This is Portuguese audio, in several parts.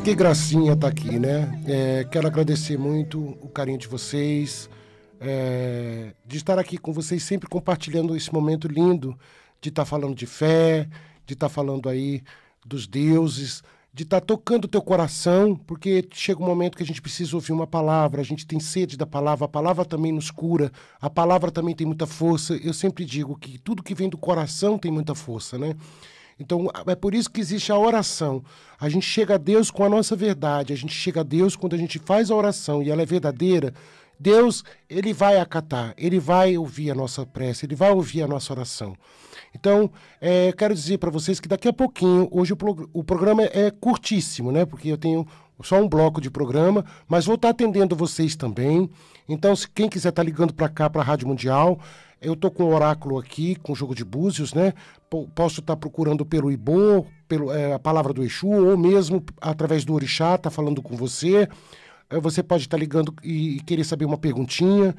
Que gracinha tá aqui, né? Quero agradecer muito o carinho de vocês, de estar aqui com vocês, sempre compartilhando esse momento lindo de estar falando de fé, de estar falando aí dos deuses, de estar tocando o teu coração, porque chega um momento que a gente precisa ouvir uma palavra, a gente tem sede da palavra, a palavra também nos cura, a palavra também tem muita força. Eu sempre digo que tudo que vem do coração tem muita força, né? Então, é por isso que existe a oração. A gente chega a Deus com a nossa verdade, a gente chega a Deus quando a gente faz a oração e ela é verdadeira. Deus, ele vai acatar, ele vai ouvir a nossa prece, ele vai ouvir a nossa oração. Então, quero dizer para vocês que daqui a pouquinho, hoje o programa é curtíssimo, né? Porque eu tenho só um bloco de programa, mas vou estar atendendo vocês também. Então, se quem quiser estar ligando para cá, para a Rádio Mundial, eu estou com o oráculo aqui, com o jogo de búzios, né? Posso estar procurando pelo Ibô, a palavra do Exu, ou mesmo através do Orixá, tá falando com você. Você pode estar ligando e querer saber uma perguntinha.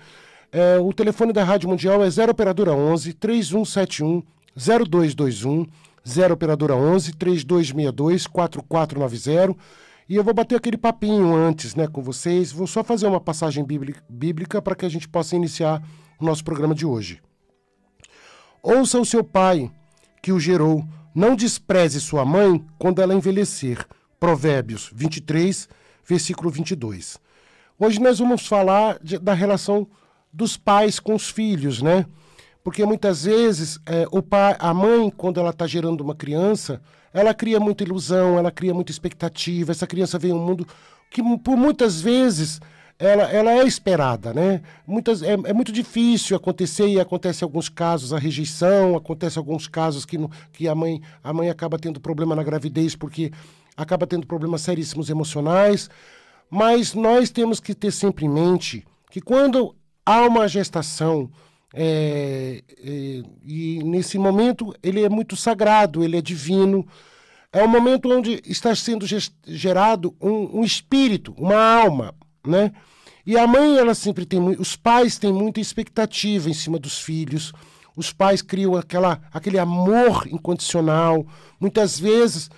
O telefone da Rádio Mundial é 0 operadora 11 3171 0221, 0 operadora 11 3262 4490. E eu vou bater aquele papinho antes, né, com vocês. Vou só fazer uma passagem bíblica para que a gente possa iniciar o nosso programa de hoje. Ouça o seu pai, que o gerou. Não despreze sua mãe quando ela envelhecer. Provérbios 23, versículo 22. Hoje nós vamos falar da relação dos pais com os filhos, né? Porque muitas vezes a mãe, quando ela está gerando uma criança, ela cria muita ilusão, ela cria muita expectativa. Essa criança vem ao mundo que, por muitas vezes, ela é esperada, né? É muito difícil acontecer, e acontece em alguns casos a rejeição, acontece em alguns casos que a mãe acaba tendo problema na gravidez porque acaba tendo problemas seríssimos emocionais. Mas nós temos que ter sempre em mente que quando há uma gestação, e nesse momento ele é muito sagrado, ele é divino, é um momento onde está sendo gerado um espírito, uma alma, né? E a mãe, ela sempre os pais têm muita expectativa em cima dos filhos, os pais criam aquele amor incondicional. Muitas vezes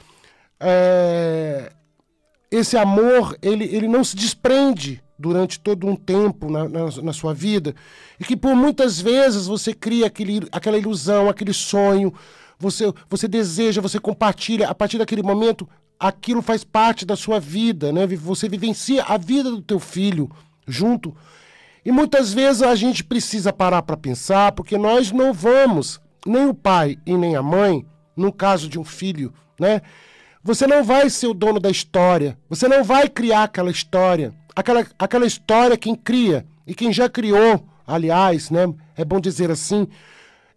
esse amor, ele não se desprende durante todo um tempo na sua vida, e que por muitas vezes você cria aquela ilusão, aquele sonho, você deseja, você compartilha, a partir daquele momento, aquilo faz parte da sua vida, né? Você vivencia a vida do teu filho junto, e muitas vezes a gente precisa parar para pensar, porque nós não vamos, nem o pai e nem a mãe, no caso de um filho, né? Você não vai ser o dono da história, você não vai criar aquela história. Aquela história, quem cria, e quem já criou, aliás, né, é bom dizer assim,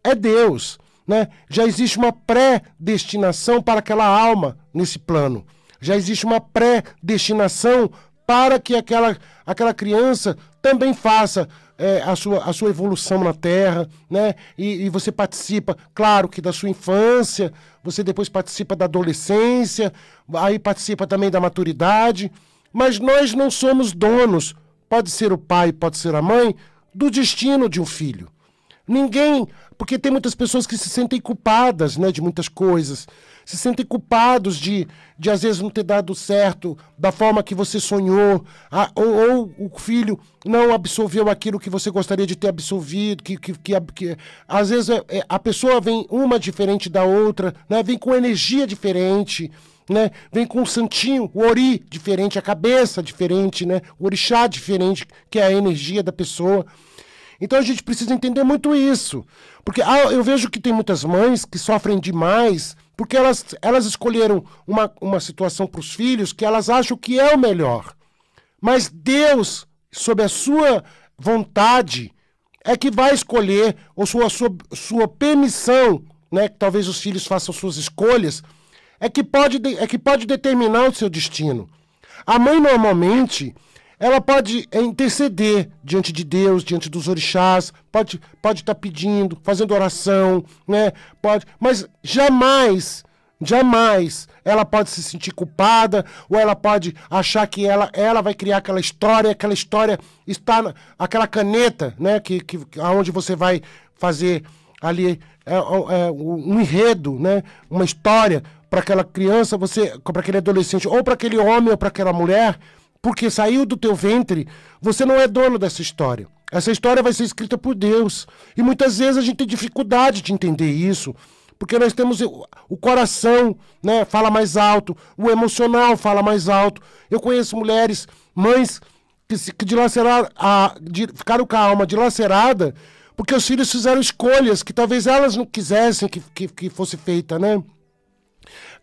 é Deus, né? Já existe uma predestinação para aquela alma nesse plano. Já existe uma predestinação para que aquela criança também faça a sua evolução na Terra, né? E você participa, claro que da sua infância, você depois participa da adolescência, aí participa também da maturidade. Mas nós não somos donos, pode ser o pai, pode ser a mãe, do destino de um filho. Ninguém, porque tem muitas pessoas que se sentem culpadas, né, de muitas coisas, se sentem culpados de às vezes não ter dado certo da forma que você sonhou, ou o filho não absorveu aquilo que você gostaria de ter absorvido, que às vezes a pessoa vem uma diferente da outra, né, vem com energia diferente, né? Vem com o santinho, o ori diferente, a cabeça diferente, né? O orixá diferente, que é a energia da pessoa. Então a gente precisa entender muito isso, porque eu vejo que tem muitas mães que sofrem demais porque elas escolheram uma situação para os filhos que elas acham que é o melhor, mas Deus, sob a sua vontade, é que vai escolher, ou sua permissão, né? Que talvez os filhos façam suas escolhas, é que pode determinar o seu destino. A mãe, normalmente, ela pode interceder diante de Deus, diante dos orixás, pode estar pedindo, fazendo oração, né? Mas jamais ela pode se sentir culpada, ou ela pode achar que ela vai criar aquela história está aquela caneta, né? Onde você vai fazer ali um enredo, né? Uma história para aquela criança, para aquele adolescente, ou para aquele homem ou para aquela mulher, porque saiu do teu ventre, você não é dono dessa história. Essa história vai ser escrita por Deus. E muitas vezes a gente tem dificuldade de entender isso, porque nós temos o coração, né, fala mais alto, o emocional fala mais alto. Eu conheço mulheres, mães, que ficaram com a alma dilacerada, porque os filhos fizeram escolhas que talvez elas não quisessem que fosse feita, né?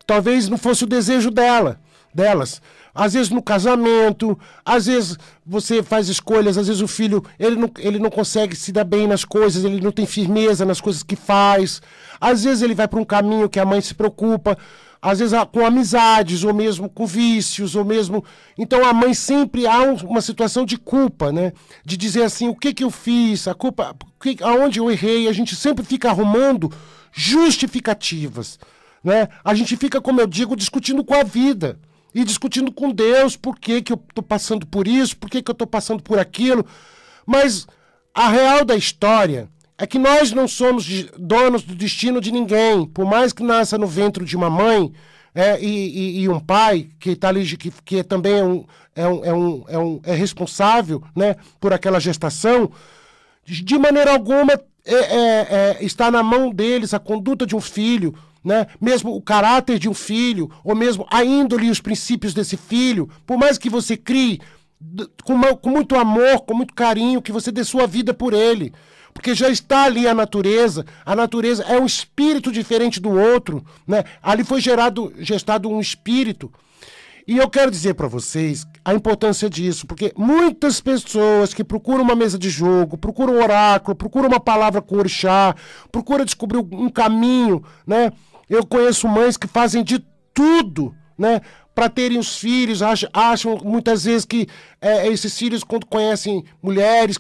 Talvez não fosse o desejo delas. Às vezes no casamento, às vezes você faz escolhas, às vezes o filho ele não consegue se dar bem nas coisas, ele não tem firmeza nas coisas que faz. Às vezes ele vai para um caminho que a mãe se preocupa, às vezes com amizades, ou mesmo com vícios, ou mesmo... Então a mãe sempre há uma situação de culpa, né? De dizer assim, o que eu fiz, a culpa, aonde eu errei, a gente sempre fica arrumando justificativas, né? A gente fica, como eu digo, discutindo com a vida e discutindo com Deus por que eu estou passando por isso, por que eu estou passando por aquilo. Mas a real da história é que nós não somos donos do destino de ninguém. Por mais que nasça no ventre de uma mãe e um pai que está ali, que também é responsável, né, por aquela gestação, de maneira alguma está na mão deles a conduta de um filho, né? Mesmo o caráter de um filho, ou mesmo a índole e os princípios desse filho, por mais que você crie com muito amor, com muito carinho, que você dê sua vida por ele, porque já está ali a natureza é um espírito diferente do outro, né? Ali foi gestado um espírito. E eu quero dizer para vocês a importância disso, porque muitas pessoas que procuram uma mesa de jogo, procuram um oráculo, procuram uma palavra com orixá, procuram descobrir um caminho, né? Eu conheço mães que fazem de tudo, né, para terem os filhos, acham muitas vezes que esses filhos, quando conhecem mulheres,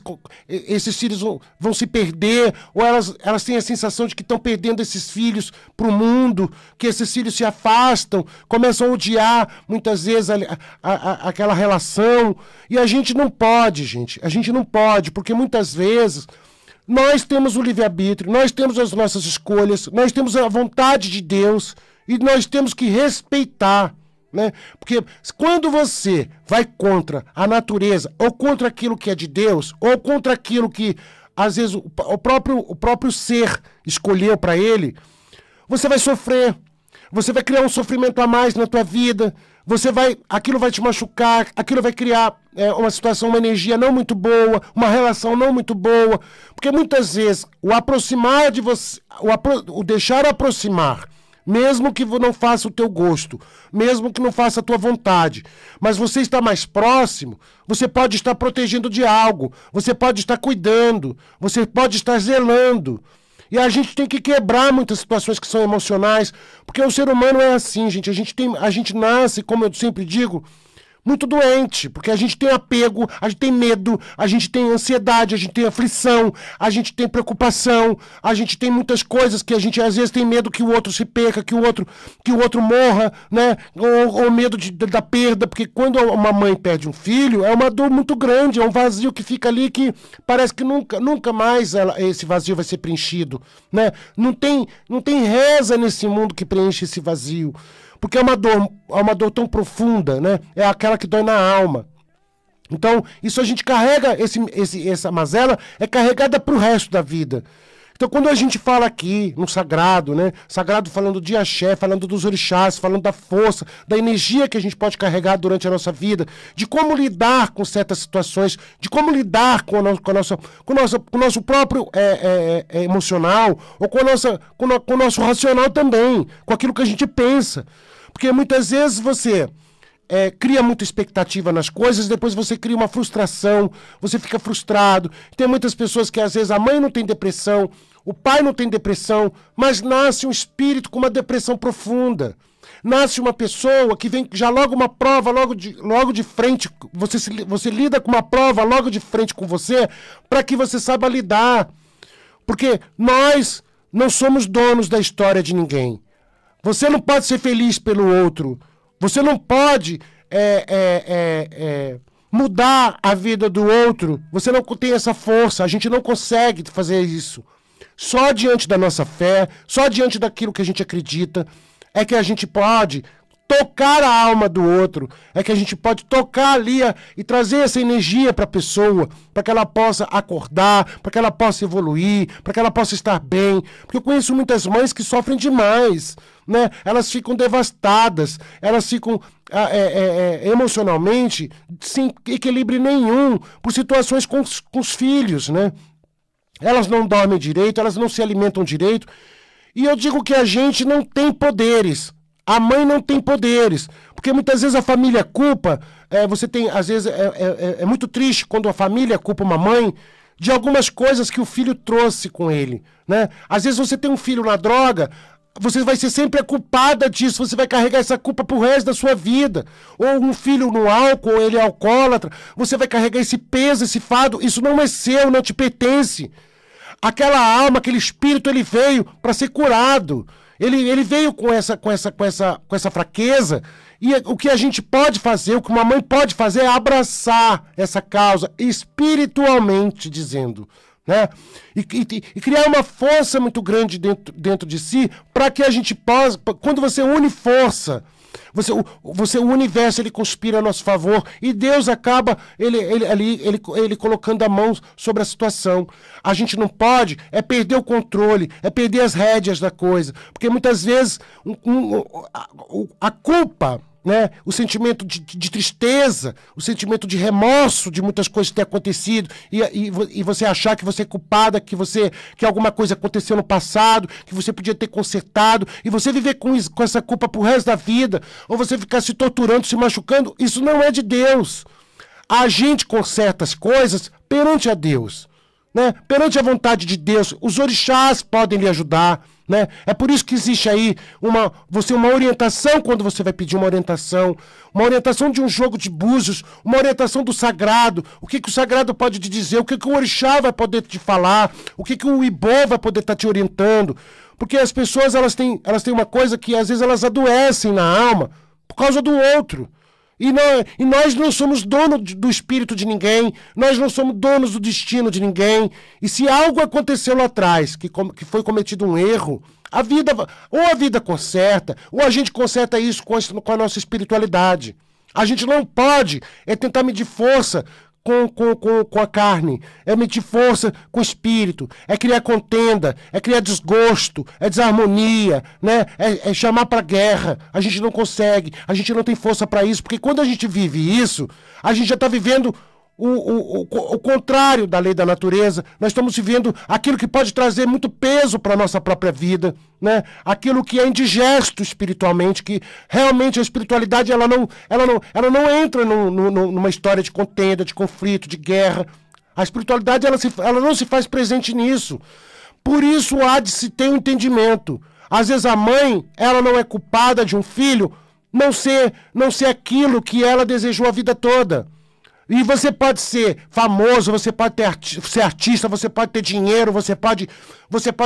esses filhos vão se perder, ou elas têm a sensação de que estão perdendo esses filhos para o mundo, que esses filhos se afastam, começam a odiar muitas vezes aquela relação. E a gente não pode, porque muitas vezes nós temos o livre-arbítrio, nós temos as nossas escolhas, nós temos a vontade de Deus e nós temos que respeitar, né? Porque quando você vai contra a natureza, ou contra aquilo que é de Deus, ou contra aquilo que às vezes o próprio ser escolheu para ele, você vai sofrer, você vai criar um sofrimento a mais na tua vida, aquilo vai te machucar, aquilo vai criar uma situação, uma energia não muito boa, uma relação não muito boa, porque muitas vezes o aproximar de você, o deixar aproximar, mesmo que não faça o teu gosto, mesmo que não faça a tua vontade, mas você está mais próximo, você pode estar protegendo de algo, você pode estar cuidando, você pode estar zelando. E a gente tem que quebrar muitas situações que são emocionais, porque o ser humano é assim, gente. A gente nasce, como eu sempre digo, muito doente, porque a gente tem apego, a gente tem medo, a gente tem ansiedade, a gente tem aflição, a gente tem preocupação, a gente tem muitas coisas que a gente às vezes tem medo que o outro se perca, que o outro morra, né? Ou medo da perda, porque quando uma mãe perde um filho, é uma dor muito grande, é um vazio que fica ali que parece que nunca mais esse vazio vai ser preenchido, né? Não tem reza nesse mundo que preenche esse vazio. Porque é uma dor tão profunda, né? É aquela que dói na alma. Então, isso a gente carrega, essa mazela é carregada para o resto da vida. Então, quando a gente fala aqui no sagrado, né? Sagrado falando de axé, falando dos orixás, falando da força, da energia que a gente pode carregar durante a nossa vida, de como lidar com certas situações, de como lidar com o nosso próprio emocional, ou com o nosso racional também, com aquilo que a gente pensa. Porque muitas vezes você cria muita expectativa nas coisas, depois você cria uma frustração, você fica frustrado. Tem muitas pessoas que às vezes a mãe não tem depressão, o pai não tem depressão, mas nasce um espírito com uma depressão profunda. Nasce uma pessoa que vem já logo uma prova, logo de frente, você lida com uma prova logo de frente com você, para que você saiba lidar. Porque nós não somos donos da história de ninguém. Você não pode ser feliz pelo outro. Você não pode mudar a vida do outro. Você não tem essa força. A gente não consegue fazer isso. Só diante da nossa fé, só diante daquilo que a gente acredita, é que a gente pode tocar a alma do outro, é que a gente pode tocar ali e trazer essa energia para a pessoa, para que ela possa acordar, para que ela possa evoluir, para que ela possa estar bem. Porque eu conheço muitas mães que sofrem demais, né? Elas ficam devastadas, elas ficam emocionalmente sem equilíbrio nenhum, por situações com os filhos, né? Elas não dormem direito, elas não se alimentam direito. E eu digo que a gente não tem poderes. A mãe não tem poderes. Porque muitas vezes a família culpa. Você tem, às vezes, é muito triste quando a família culpa uma mãe de algumas coisas que o filho trouxe com ele, né? Às vezes você tem um filho na droga, você vai ser sempre a culpada disso, você vai carregar essa culpa pro resto da sua vida. Ou um filho no álcool, ele é alcoólatra, você vai carregar esse peso, esse fardo. Isso não é seu, não te pertence. Aquela alma, aquele espírito, ele veio para ser curado. Ele veio com essa fraqueza. E o que a gente pode fazer, o que uma mãe pode fazer é abraçar essa causa, espiritualmente dizendo, né? E criar uma força muito grande dentro de si, para que a gente possa, quando você une força, o universo, ele conspira a nosso favor, e Deus acaba ele colocando a mão sobre a situação. A gente não pode perder o controle, perder as rédeas da coisa, porque muitas vezes a culpa, né, o sentimento de tristeza, o sentimento de remorso de muitas coisas que têm acontecido, e você achar que você é culpada, que alguma coisa aconteceu no passado, que você podia ter consertado, e você viver com essa culpa pro resto da vida, ou você ficar se torturando, se machucando. Isso não é de Deus. A gente conserta as coisas perante a Deus, né? Perante a vontade de Deus. Os orixás podem lhe ajudar, né? É por isso que existe aí uma orientação, quando você vai pedir uma orientação de um jogo de búzios, uma orientação do sagrado, o que o sagrado pode te dizer, o que o orixá vai poder te falar, o que o ibô vai poder estar te orientando. Porque as pessoas, elas têm uma coisa que às vezes elas adoecem na alma por causa do outro. E nós não somos donos do espírito de ninguém, nós não somos donos do destino de ninguém. E se algo aconteceu lá atrás, que foi cometido um erro, a vida conserta, ou a gente conserta isso com a nossa espiritualidade. A gente não pode tentar medir força com a carne, medir força com o espírito, criar contenda, criar desgosto, desarmonia, né? Chamar para guerra. A gente não consegue, a gente não tem força para isso, porque quando a gente vive isso, a gente já está vivendo o contrário da lei da natureza. Nós estamos vivendo aquilo que pode trazer muito peso para a nossa própria vida, né? Aquilo que é indigesto espiritualmente, que realmente a espiritualidade ela não entra numa história de contenda, de conflito, de guerra. A espiritualidade ela não se faz presente nisso. Por isso há de se ter um entendimento. Às vezes a mãe, ela não é culpada de um filho não ser aquilo que ela desejou a vida toda. E você pode ser famoso, você pode ser artista, você pode ter dinheiro, você pode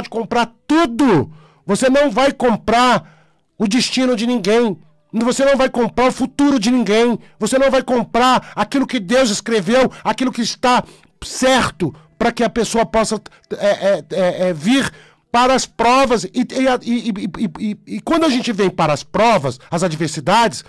comprar tudo. Você não vai comprar o destino de ninguém. Você não vai comprar o futuro de ninguém. Você não vai comprar aquilo que Deus escreveu, aquilo que está certo para que a pessoa possa vir para as provas. E quando a gente vem para as provas, as adversidades,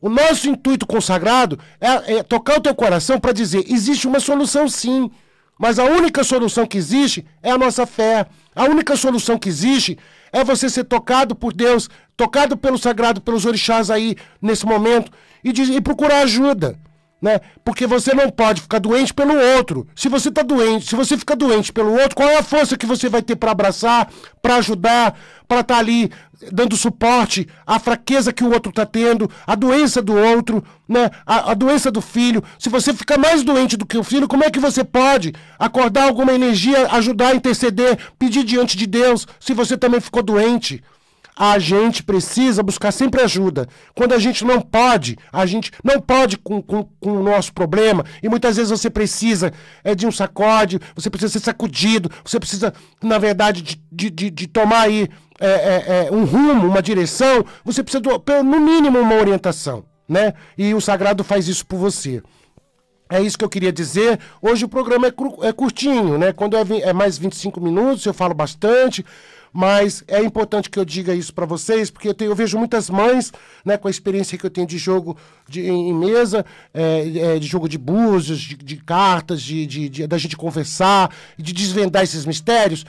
o nosso intuito consagrado é tocar o teu coração para dizer, existe uma solução sim, mas a única solução que existe é a nossa fé. A única solução que existe é você ser tocado por Deus, tocado pelo sagrado, pelos orixás aí nesse momento, e procurar ajuda, né? Porque você não pode ficar doente pelo outro. Se você está doente, se você fica doente pelo outro, qual é a força que você vai ter para abraçar, para ajudar, para estar ali dando suporte à fraqueza que o outro está tendo, à doença do outro, né? A doença do filho. Se você fica mais doente do que o filho, como é que você pode acordar alguma energia, ajudar a interceder, pedir diante de Deus, se você também ficou doente? A gente precisa buscar sempre ajuda. Quando a gente não pode com o nosso problema, e muitas vezes você precisa de um sacode, você precisa ser sacudido, você precisa, na verdade, de tomar aí um rumo, uma direção, você precisa, no mínimo, uma orientação, né? E o sagrado faz isso por você. É isso que eu queria dizer. Hoje o programa é curtinho, né? Quando é mais 25 minutos, eu falo bastante, mas é importante que eu diga isso para vocês, porque eu vejo muitas mães, né, com a experiência que eu tenho de jogo em mesa, de jogo de búzios, de cartas, da gente conversar, de desvendar esses mistérios.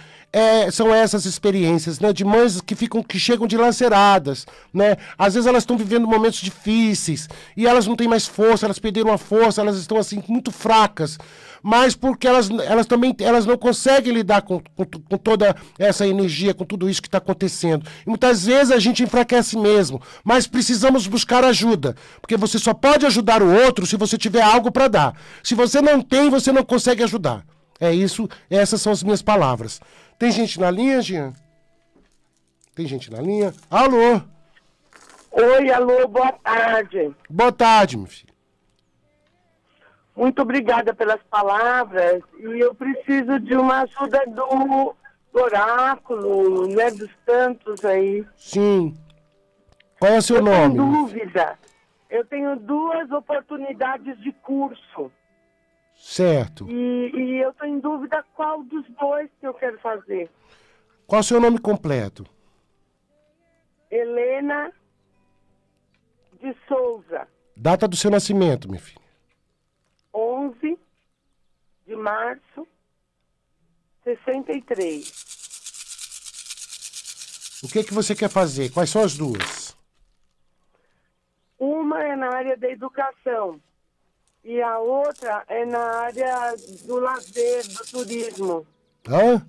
São essas experiências, né, de mães que chegam dilaceradas, né? Às vezes elas estão vivendo momentos difíceis e elas não têm mais força, elas perderam a força, elas estão assim muito fracas, mas porque elas não conseguem lidar com toda essa energia, com tudo isso que está acontecendo. E muitas vezes a gente enfraquece mesmo, mas precisamos buscar ajuda, porque você só pode ajudar o outro se você tiver algo para dar. Se você não tem, você não consegue ajudar. É isso, essas são as minhas palavras. Tem gente na linha, Jean? Tem gente na linha? Alô? Oi, alô, boa tarde. Boa tarde, meu filho. Muito obrigada pelas palavras. E eu preciso de uma ajuda do oráculo, né, dos tantos aí. Sim. Qual é o seu nome? Eu tenho dúvida. Eu tenho 2 oportunidades de curso. Certo. E eu estou em dúvida qual dos 2 que eu quero fazer. Qual é o seu nome completo? Helena de Souza. Data do seu nascimento, meu filho. 11 de março, 63. O que você quer fazer? Quais são as duas? Uma é na área da educação e a outra é na área do lazer, do turismo. Hã?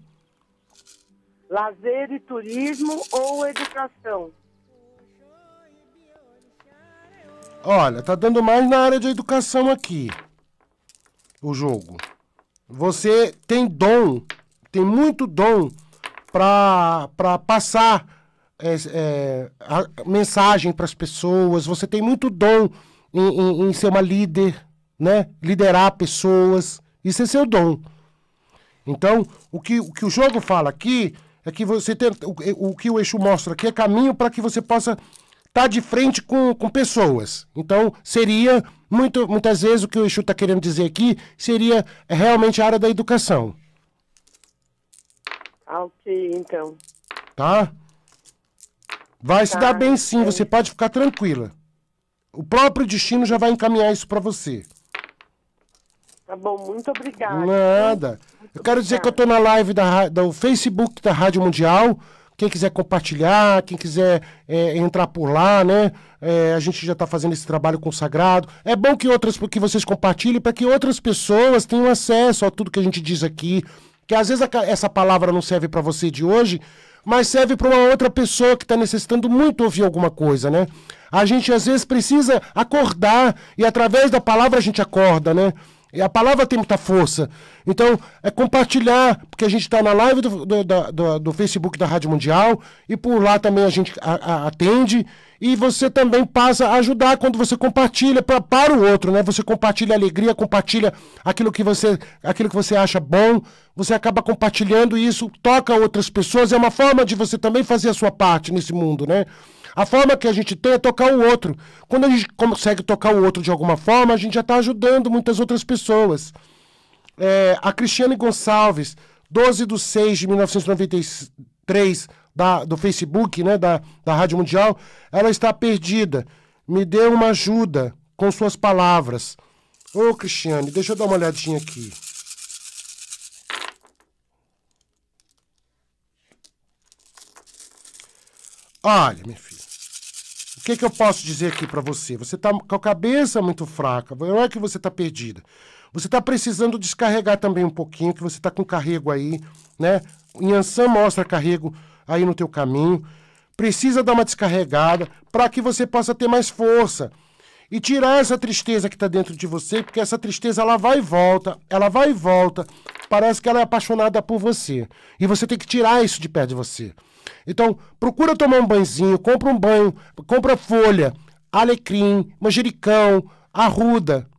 Lazer e turismo ou educação? Olha, tá dando mais na área de educação aqui. O jogo. Você tem dom, tem muito dom para passar a mensagem para as pessoas. Você tem muito dom em ser uma líder, né? Liderar pessoas. Isso é seu dom. Então, o que o jogo fala aqui é que você tem, o que o Exu mostra aqui é caminho para que você possa estar de frente com pessoas. Então, seria, muitas vezes, o que o Exu está querendo dizer aqui, seria realmente a área da educação. Ok, então. Tá? Vai se dar bem sim, você pode ficar tranquila. O próprio destino já vai encaminhar isso para você. Tá bom, muito obrigada. Nada. Eu quero dizer que eu tô na live do Facebook da Rádio Mundial. Quem quiser compartilhar, quem quiser entrar por lá, né? A gente já está fazendo esse trabalho consagrado. É bom que vocês compartilhem para que outras pessoas tenham acesso a tudo que a gente diz aqui. Que às vezes essa palavra não serve para você de hoje, mas serve para uma outra pessoa que está necessitando muito ouvir alguma coisa, né? A gente às vezes precisa acordar e através da palavra a gente acorda, né? E a palavra tem muita força. Então, é compartilhar, porque a gente está na live do Facebook da Rádio Mundial, e por lá também a gente atende, e você também passa a ajudar quando você compartilha para o outro, né? Você compartilha a alegria, compartilha aquilo que você acha bom, você acaba compartilhando e isso toca outras pessoas, é uma forma de você também fazer a sua parte nesse mundo, né? A forma que a gente tem é tocar o outro. Quando a gente consegue tocar o outro de alguma forma, a gente já está ajudando muitas outras pessoas. A Cristiane Gonçalves, 12/6/1993, do Facebook, né, da Rádio Mundial, ela está perdida. Me dê uma ajuda com suas palavras. Ô, Cristiane, deixa eu dar uma olhadinha aqui. Olha, minha filha. O que eu posso dizer aqui para você? Você está com a cabeça muito fraca, não é que você está perdida. Você está precisando descarregar também um pouquinho, que você está com carrego aí, né? O Yansan mostra carrego aí no teu caminho. Precisa dar uma descarregada para que você possa ter mais força. E tirar essa tristeza que está dentro de você, porque essa tristeza ela vai e volta, ela vai e volta. Parece que ela é apaixonada por você. E você tem que tirar isso de perto de você. Então, procura tomar um banhozinho, compra um banho, compra folha, alecrim, manjericão, arruda,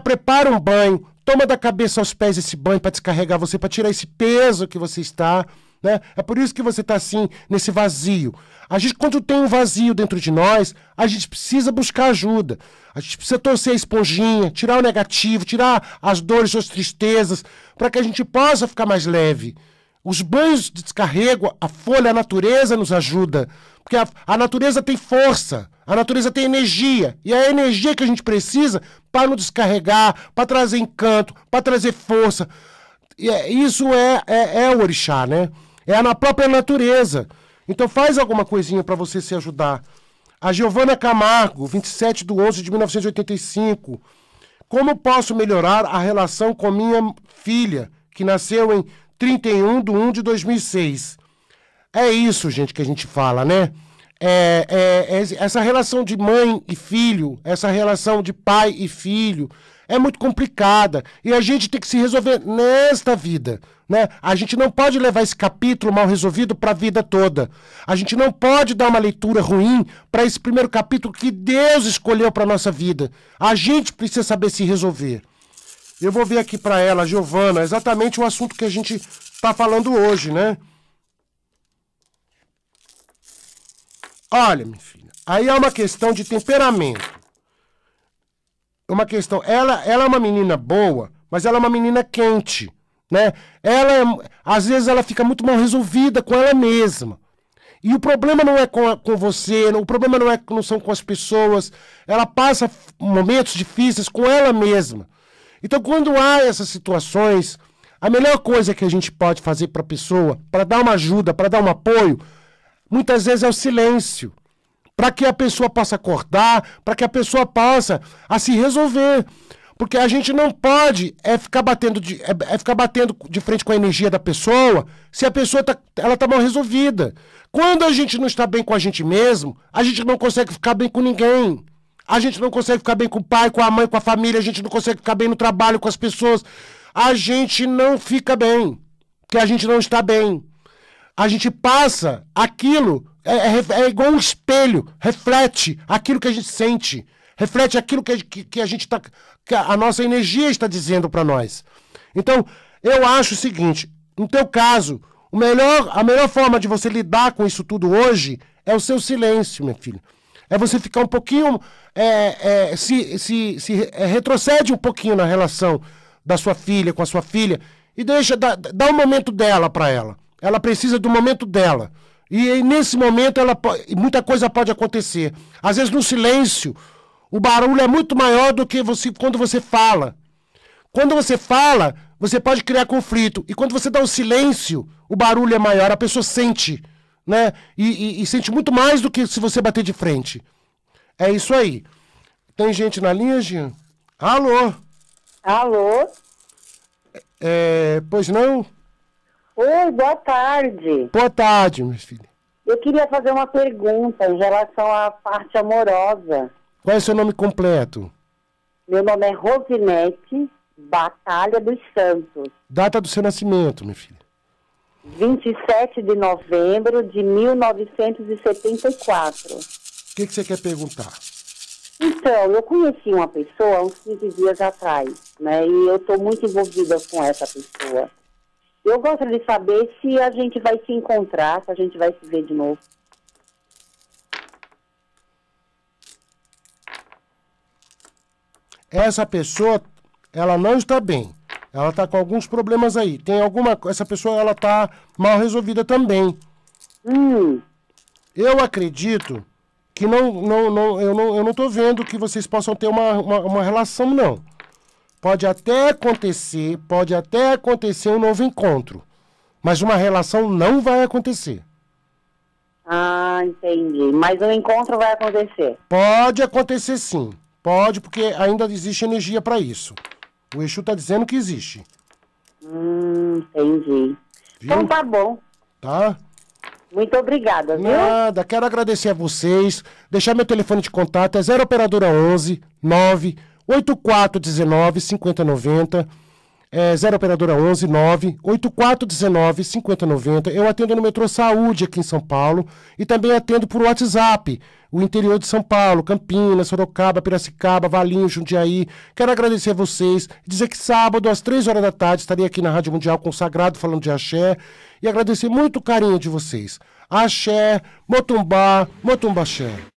prepara um banho, toma da cabeça aos pés esse banho para descarregar você, para tirar esse peso que você está, né? É por isso que você está assim, nesse vazio. A gente, quando tem um vazio dentro de nós, a gente precisa buscar ajuda. A gente precisa torcer a esponjinha, tirar o negativo, tirar as dores, as tristezas, para que a gente possa ficar mais leve. Os banhos de descarrego, a folha, a natureza nos ajuda. Porque a natureza tem força, a natureza tem energia. E é a energia que a gente precisa para nos descarregar, para trazer encanto, para trazer força. Isso é o orixá, né? É na própria natureza. Então faz alguma coisinha para você se ajudar. A Giovana Camargo, 27/11/1985. Como posso melhorar a relação com minha filha, que nasceu em 31/1/2006? É isso, gente, que a gente fala, né? Essa relação de mãe e filho, essa relação de pai e filho, é muito complicada. E a gente tem que se resolver nesta vida, né? A gente não pode levar esse capítulo mal resolvido para a vida toda. A gente não pode dar uma leitura ruim para esse primeiro capítulo que Deus escolheu para nossa vida. A gente precisa saber se resolver. Eu vou ver aqui para ela, Giovana, exatamente o assunto que a gente está falando hoje, né? Olha, minha filha, aí é uma questão de temperamento. Uma questão, ela é uma menina boa, mas ela é uma menina quente, né? Às vezes ela fica muito mal resolvida com ela mesma. E o problema não é com você, o problema não são com as pessoas. Ela passa momentos difíceis com ela mesma. Então, quando há essas situações, a melhor coisa que a gente pode fazer para a pessoa, para dar uma ajuda, para dar um apoio, muitas vezes é o silêncio. Para que a pessoa possa acordar, para que a pessoa possa se resolver. Porque a gente não pode ficar batendo de frente com a energia da pessoa se a pessoa ela tá mal resolvida. Quando a gente não está bem com a gente mesmo, a gente não consegue ficar bem com ninguém. A gente não consegue ficar bem com o pai, com a mãe, com a família, a gente não consegue ficar bem no trabalho, com as pessoas. A gente não fica bem, porque a gente não está bem. A gente passa aquilo, é igual um espelho, reflete aquilo que a gente sente, reflete aquilo que a gente tá, que a nossa energia está dizendo para nós. Então, eu acho o seguinte, no teu caso, a melhor forma de você lidar com isso tudo hoje é o seu silêncio, minha filha. É você ficar um pouquinho, retrocede um pouquinho na relação da sua filha com a sua filha e dá um momento dela para ela. Ela precisa do momento dela. E nesse momento muita coisa pode acontecer. Às vezes no silêncio, o barulho é muito maior do que quando você fala. Quando você fala, você pode criar conflito. E quando você dá o silêncio, o barulho é maior. A pessoa sente, né? E sente muito mais do que se você bater de frente. É isso aí. Tem gente na linha, Jean? Alô? Alô? Pois não? Oi, boa tarde. Boa tarde, minha filha. Eu queria fazer uma pergunta em relação à parte amorosa. Qual é o seu nome completo? Meu nome é Rosinete Batalha dos Santos. Data do seu nascimento, minha filha? 27 de novembro de 1974. O que você quer perguntar? Então, eu conheci uma pessoa há uns 15 dias atrás, né? E eu estou muito envolvida com essa pessoa. Eu gostaria de saber se a gente vai se encontrar, se a gente vai se ver de novo. Essa pessoa, ela não está bem. Ela está com alguns problemas aí. Essa pessoa, ela está mal resolvida também. Eu acredito que eu não estou vendo que vocês possam ter uma relação, não. Pode até acontecer um novo encontro. Mas uma relação não vai acontecer. Ah, entendi. Mas o encontro vai acontecer. Pode acontecer sim. Pode, porque ainda existe energia para isso. O Exu está dizendo que existe. Entendi. Viu? Então tá bom. Tá? Muito obrigada, viu? Nada, quero agradecer a vocês. Deixar meu telefone de contato é 0 operadora 11 9 8419 5090. 0 operadora 11 9 8419 5090. Eu atendo no Metrô Saúde aqui em São Paulo e também atendo por WhatsApp. o interior de São Paulo, Campinas, Sorocaba, Piracicaba, Valinho, Jundiaí. Quero agradecer a vocês, dizer que sábado, às 3 horas da tarde, estarei aqui na Rádio Mundial Consagrado, falando de axé, e agradecer muito o carinho de vocês. Axé, Motumbá, Motumbaxé.